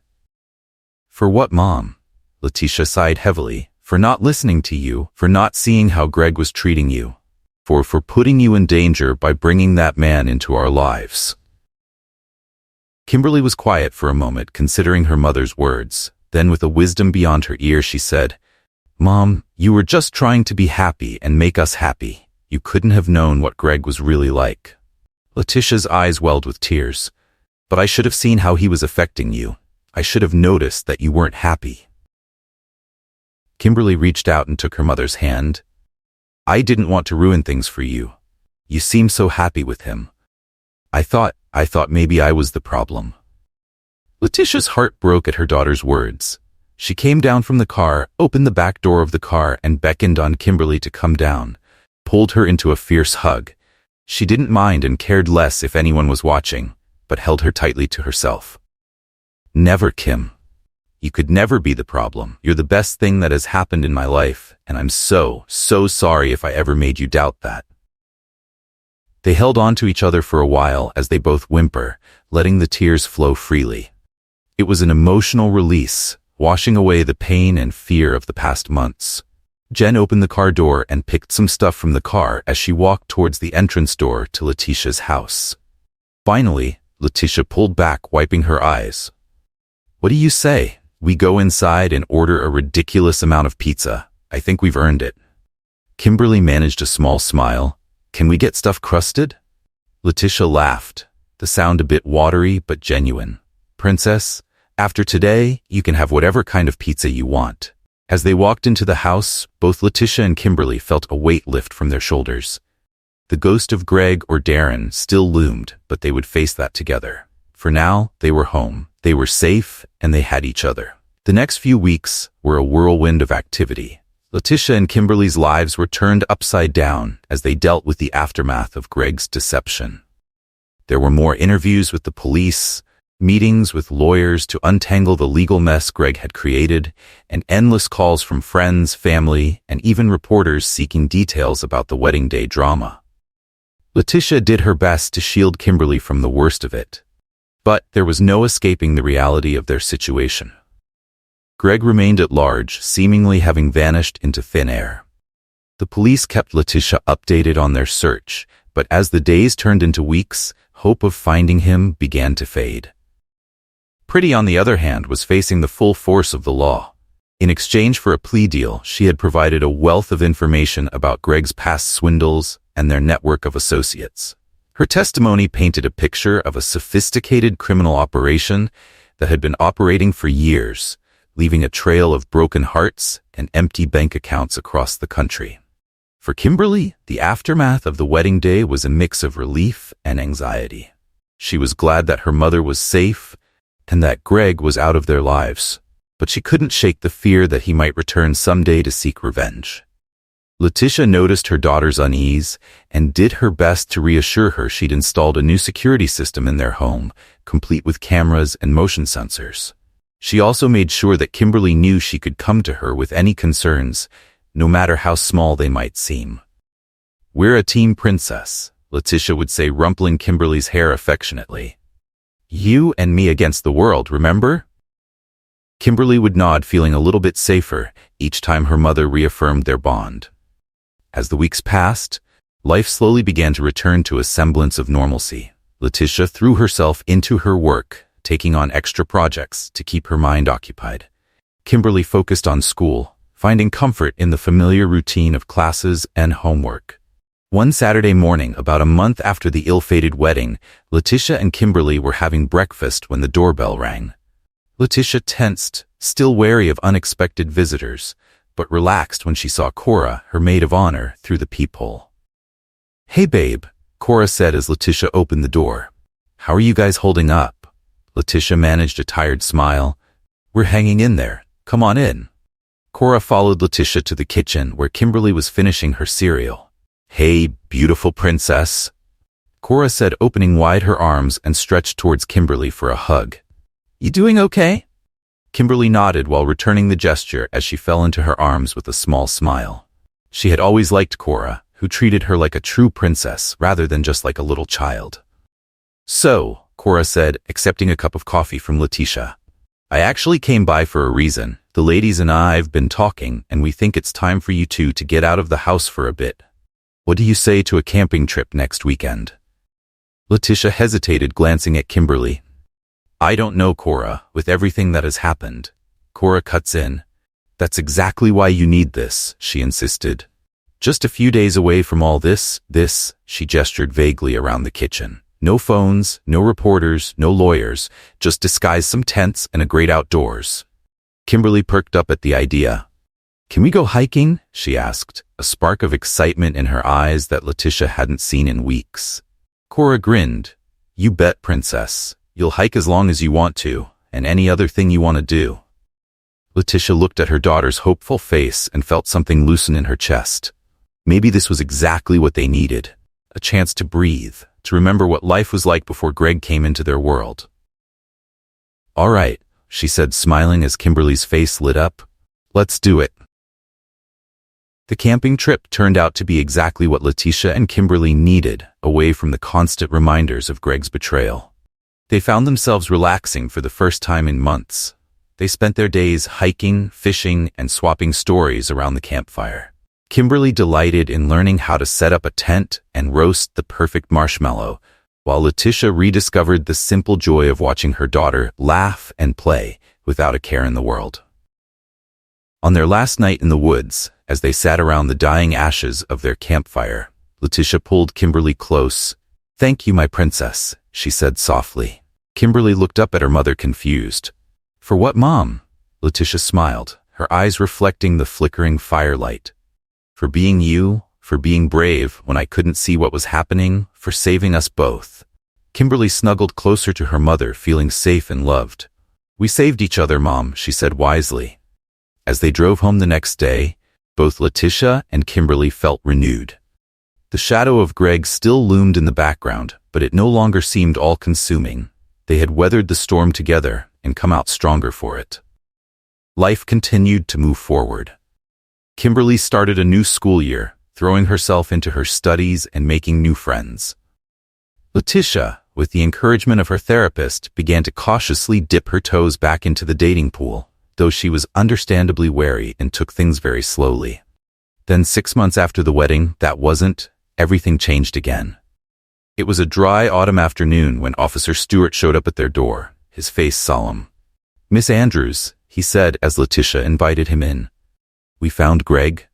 For what, Mom? Letitia sighed heavily. For not listening to you, for not seeing how Greg was treating you, for putting you in danger by bringing that man into our lives. Kimberly was quiet for a moment, considering her mother's words. Then, with a wisdom beyond her ear, she said, Mom, you were just trying to be happy and make us happy. You couldn't have known what Greg was really like. Letitia's eyes welled with tears. But I should have seen how he was affecting you. I should have noticed that you weren't happy. Kimberly reached out and took her mother's hand. I didn't want to ruin things for you. You seem so happy with him. I thought maybe I was the problem." Letitia's heart broke at her daughter's words. She came down from the car, opened the back door of the car, and beckoned on Kimberly to come down, pulled her into a fierce hug. She didn't mind and cared less if anyone was watching, but held her tightly to herself. "Never, Kim. You could never be the problem. You're the best thing that has happened in my life, and I'm so sorry if I ever made you doubt that." They held on to each other for a while as they both whimper, letting the tears flow freely. It was an emotional release, washing away the pain and fear of the past months. Jen opened the car door and picked some stuff from the car as she walked towards the entrance door to Letitia's house. Finally, Letitia pulled back, wiping her eyes. "What do you say? We go inside and order a ridiculous amount of pizza. I think we've earned it." Kimberly managed a small smile. "Can we get stuff crusted?" Letitia laughed, the sound a bit watery but genuine. "Princess, after today, you can have whatever kind of pizza you want." As they walked into the house, both Letitia and Kimberly felt a weight lift from their shoulders. The ghost of Greg or Darren still loomed, but they would face that together. For now, they were home, they were safe, and they had each other. The next few weeks were a whirlwind of activity. Letitia and Kimberly's lives were turned upside down as they dealt with the aftermath of Greg's deception. There were more interviews with the police, meetings with lawyers to untangle the legal mess Greg had created, and endless calls from friends, family, and even reporters seeking details about the wedding day drama. Letitia did her best to shield Kimberly from the worst of it, but there was no escaping the reality of their situation. Greg remained at large, seemingly having vanished into thin air. The police kept Letitia updated on their search, but as the days turned into weeks, hope of finding him began to fade. Pretty, on the other hand, was facing the full force of the law. In exchange for a plea deal, she had provided a wealth of information about Greg's past swindles and their network of associates. Her testimony painted a picture of a sophisticated criminal operation that had been operating for years, leaving a trail of broken hearts and empty bank accounts across the country. For Kimberly, the aftermath of the wedding day was a mix of relief and anxiety. She was glad that her mother was safe and that Greg was out of their lives, but she couldn't shake the fear that he might return someday to seek revenge. Letitia noticed her daughter's unease and did her best to reassure her she'd installed a new security system in their home, complete with cameras and motion sensors. She also made sure that Kimberly knew she could come to her with any concerns, no matter how small they might seem. "We're a team, Princess," Letitia would say, rumpling Kimberly's hair affectionately. "You and me against the world, remember?" Kimberly would nod, feeling a little bit safer each time her mother reaffirmed their bond. As the weeks passed, life slowly began to return to a semblance of normalcy. Letitia threw herself into her work, taking on extra projects to keep her mind occupied. Kimberly focused on school, finding comfort in the familiar routine of classes and homework. One Saturday morning, about a month after the ill-fated wedding, Letitia and Kimberly were having breakfast when the doorbell rang. Letitia tensed, still wary of unexpected visitors, but relaxed when she saw Cora, her maid of honor, through the peephole. "Hey babe," Cora said as Letitia opened the door. "How are you guys holding up?" Letitia managed a tired smile. "We're hanging in there. Come on in." Cora followed Letitia to the kitchen where Kimberly was finishing her cereal. "Hey, beautiful princess," Cora said, opening wide her arms and stretched towards Kimberly for a hug. "You doing okay?" Kimberly nodded while returning the gesture as she fell into her arms with a small smile. She had always liked Cora, who treated her like a true princess rather than just like a little child. "So," Cora said, accepting a cup of coffee from Letitia, "I actually came by for a reason. The ladies and I've been talking, and we think it's time for you two to get out of the house for a bit. What do you say to a camping trip next weekend?" Letitia hesitated, glancing at Kimberly. "I don't know, Cora, with everything that has happened." Cora cuts in. "That's exactly why you need this," she insisted. "Just a few days away from all this, she gestured vaguely around the kitchen. "No phones, no reporters, no lawyers, just disguise some tents and a great outdoors." Kimberly perked up at the idea. Can we go hiking? She asked, a spark of excitement in her eyes that Letitia hadn't seen in weeks. Cora grinned. You bet, princess. You'll hike as long as you want to, and any other thing you want to do. Letitia looked at her daughter's hopeful face and felt something loosen in her chest. Maybe this was exactly what they needed. A chance to breathe, to remember what life was like before Greg came into their world. All right, she said, smiling as Kimberly's face lit up. Let's do it. The camping trip turned out to be exactly what Letitia and Kimberly needed, away from the constant reminders of Greg's betrayal. They found themselves relaxing for the first time in months. They spent their days hiking, fishing, and swapping stories around the campfire. Kimberly delighted in learning how to set up a tent and roast the perfect marshmallow, while Letitia rediscovered the simple joy of watching her daughter laugh and play without a care in the world. On their last night in the woods, as they sat around the dying ashes of their campfire, Letitia pulled Kimberly close. "Thank you, my princess," she said softly. Kimberly looked up at her mother, confused. "For what, Mom?" Letitia smiled, her eyes reflecting the flickering firelight. "For being you, for being brave when I couldn't see what was happening, for saving us both." Kimberly snuggled closer to her mother, feeling safe and loved. "We saved each other, Mom," she said wisely. As they drove home the next day, both Letitia and Kimberly felt renewed. The shadow of Greg still loomed in the background, but it no longer seemed all-consuming. They had weathered the storm together and come out stronger for it. Life continued to move forward. Kimberly started a new school year, throwing herself into her studies and making new friends. Letitia, with the encouragement of her therapist, began to cautiously dip her toes back into the dating pool, though she was understandably wary and took things very slowly. Then 6 months after the wedding, everything changed again. It was a dry autumn afternoon when Officer Stewart showed up at their door, his face solemn. "Miss Andrews," he said as Letitia invited him in. "We found Greg."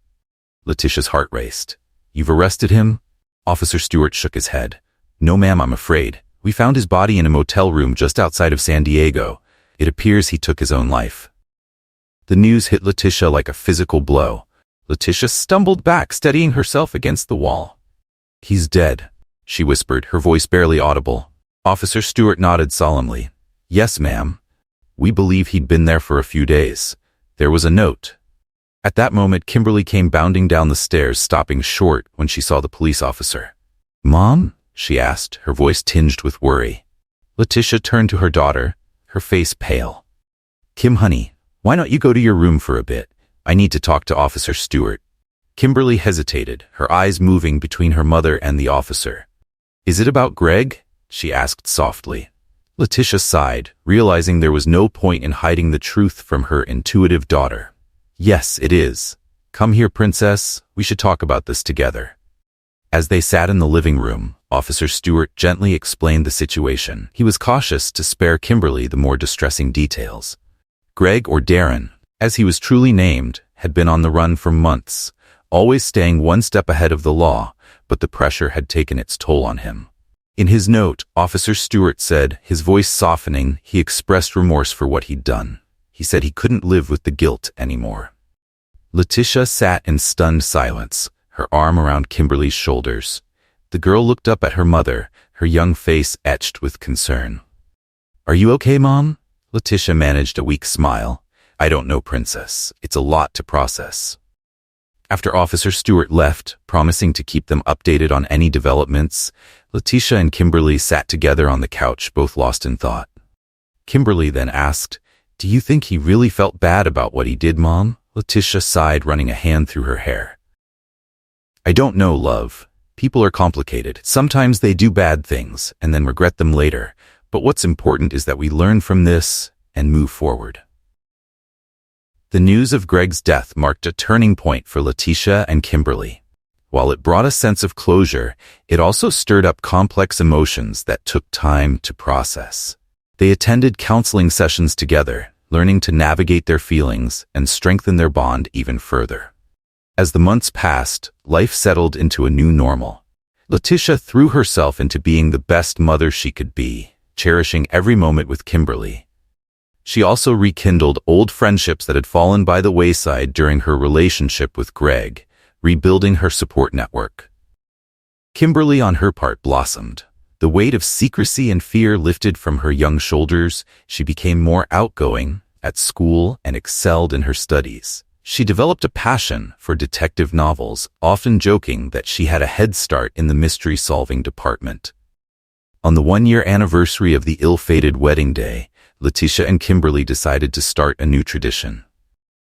Letitia's heart raced. "You've arrested him?" Officer Stewart shook his head. "No, ma'am, I'm afraid. We found his body in a motel room just outside of San Diego. It appears he took his own life." The news hit Letitia like a physical blow. Letitia stumbled back, steadying herself against the wall. "He's dead," she whispered, her voice barely audible. Officer Stewart nodded solemnly. "Yes, ma'am. We believe he'd been there for a few days. There was a note." At that moment, Kimberly came bounding down the stairs, stopping short when she saw the police officer. "Mom?" she asked, her voice tinged with worry. Letitia turned to her daughter, her face pale. "Kim, honey, why don't you go to your room for a bit? I need to talk to Officer Stewart." Kimberly hesitated, her eyes moving between her mother and the officer. "Is it about Greg?" she asked softly. Letitia sighed, realizing there was no point in hiding the truth from her intuitive daughter. "Yes, it is. Come here, princess. We should talk about this together." As they sat in the living room, Officer Stewart gently explained the situation. He was cautious to spare Kimberly the more distressing details. Greg, or Darren, as he was truly named, had been on the run for months, always staying one step ahead of the law, but the pressure had taken its toll on him. In his note, Officer Stewart said, his voice softening, he expressed remorse for what he'd done. He said he couldn't live with the guilt anymore. Letitia sat in stunned silence, her arm around Kimberly's shoulders. The girl looked up at her mother, her young face etched with concern. "Are you okay, Mom?" Letitia managed a weak smile. "I don't know, princess. It's a lot to process." After Officer Stewart left, promising to keep them updated on any developments, Letitia and Kimberly sat together on the couch, both lost in thought. Kimberly then asked, "Do you think he really felt bad about what he did, Mom?" Letitia sighed, running a hand through her hair. "I don't know, love. People are complicated. Sometimes they do bad things and then regret them later. But what's important is that we learn from this and move forward." The news of Greg's death marked a turning point for Letitia and Kimberly. While it brought a sense of closure, it also stirred up complex emotions that took time to process. They attended counseling sessions together, learning to navigate their feelings and strengthen their bond even further. As the months passed, life settled into a new normal. Letitia threw herself into being the best mother she could be, cherishing every moment with Kimberly. She also rekindled old friendships that had fallen by the wayside during her relationship with Greg, rebuilding her support network. Kimberly, on her part, blossomed. The weight of secrecy and fear lifted from her young shoulders. She became more outgoing at school and excelled in her studies. She developed a passion for detective novels, often joking that she had a head start in the mystery-solving department. On the one-year anniversary of the ill-fated wedding day, Letitia and Kimberly decided to start a new tradition.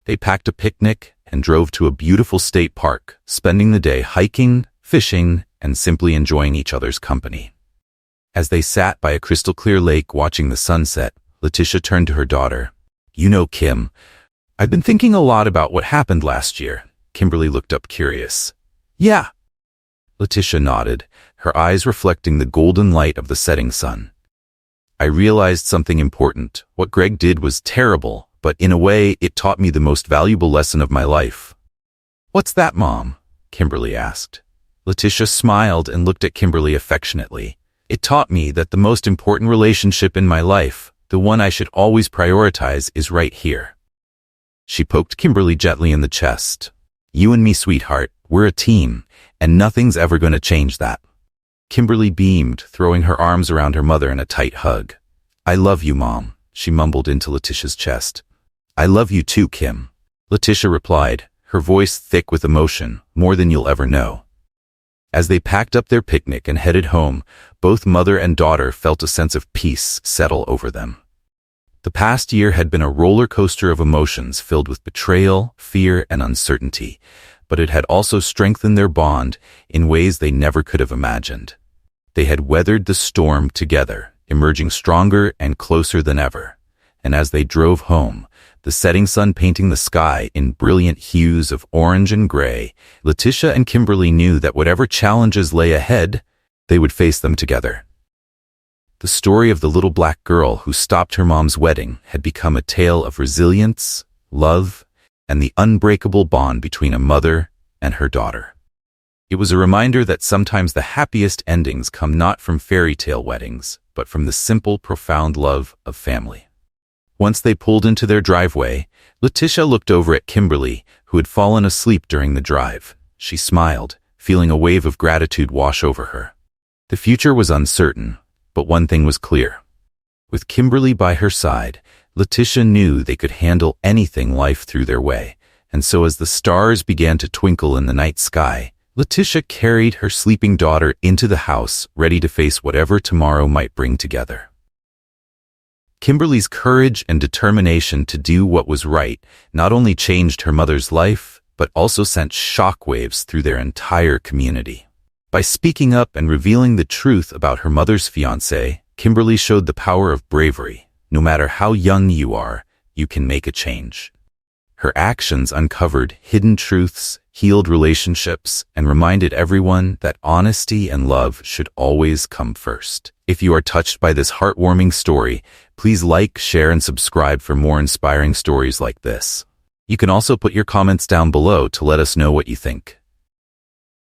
They packed a picnic and drove to a beautiful state park, spending the day hiking, fishing, and simply enjoying each other's company. As they sat by a crystal-clear lake watching the sunset, Letitia turned to her daughter. "You know, Kim, I've been thinking a lot about what happened last year." Kimberly looked up curious. "Yeah." Letitia nodded, her eyes reflecting the golden light of the setting sun. "I realized something important. What Greg did was terrible, but in a way, it taught me the most valuable lesson of my life." "What's that, Mom?" Kimberly asked. Letitia smiled and looked at Kimberly affectionately. "It taught me that the most important relationship in my life, the one I should always prioritize, is right here." She poked Kimberly gently in the chest. "You and me, sweetheart, we're a team, and nothing's ever going to change that." Kimberly beamed, throwing her arms around her mother in a tight hug. "I love you, Mom," she mumbled into Letitia's chest. "I love you too, Kim," Letitia replied, her voice thick with emotion, "more than you'll ever know." As they packed up their picnic and headed home, both mother and daughter felt a sense of peace settle over them. The past year had been a roller coaster of emotions filled with betrayal, fear, and uncertainty, but it had also strengthened their bond in ways they never could have imagined. They had weathered the storm together, emerging stronger and closer than ever. And as they drove home, the setting sun painting the sky in brilliant hues of orange and gray, Letitia and Kimberly knew that whatever challenges lay ahead, they would face them together. The story of the little black girl who stopped her mom's wedding had become a tale of resilience, love, and the unbreakable bond between a mother and her daughter. It was a reminder that sometimes the happiest endings come not from fairy tale weddings, but from the simple, profound love of family. Once they pulled into their driveway, Letitia looked over at Kimberly, who had fallen asleep during the drive. She smiled, feeling a wave of gratitude wash over her. The future was uncertain, but one thing was clear. With Kimberly by her side, Letitia knew they could handle anything life threw their way, and so as the stars began to twinkle in the night sky, Letitia carried her sleeping daughter into the house, ready to face whatever tomorrow might bring together. Kimberly's courage and determination to do what was right not only changed her mother's life, but also sent shockwaves through their entire community. By speaking up and revealing the truth about her mother's fiancé, Kimberly showed the power of bravery. No matter how young you are, you can make a change. Her actions uncovered hidden truths, healed relationships, and reminded everyone that honesty and love should always come first. If you are touched by this heartwarming story, please like, share, and subscribe for more inspiring stories like this. You can also put your comments down below to let us know what you think.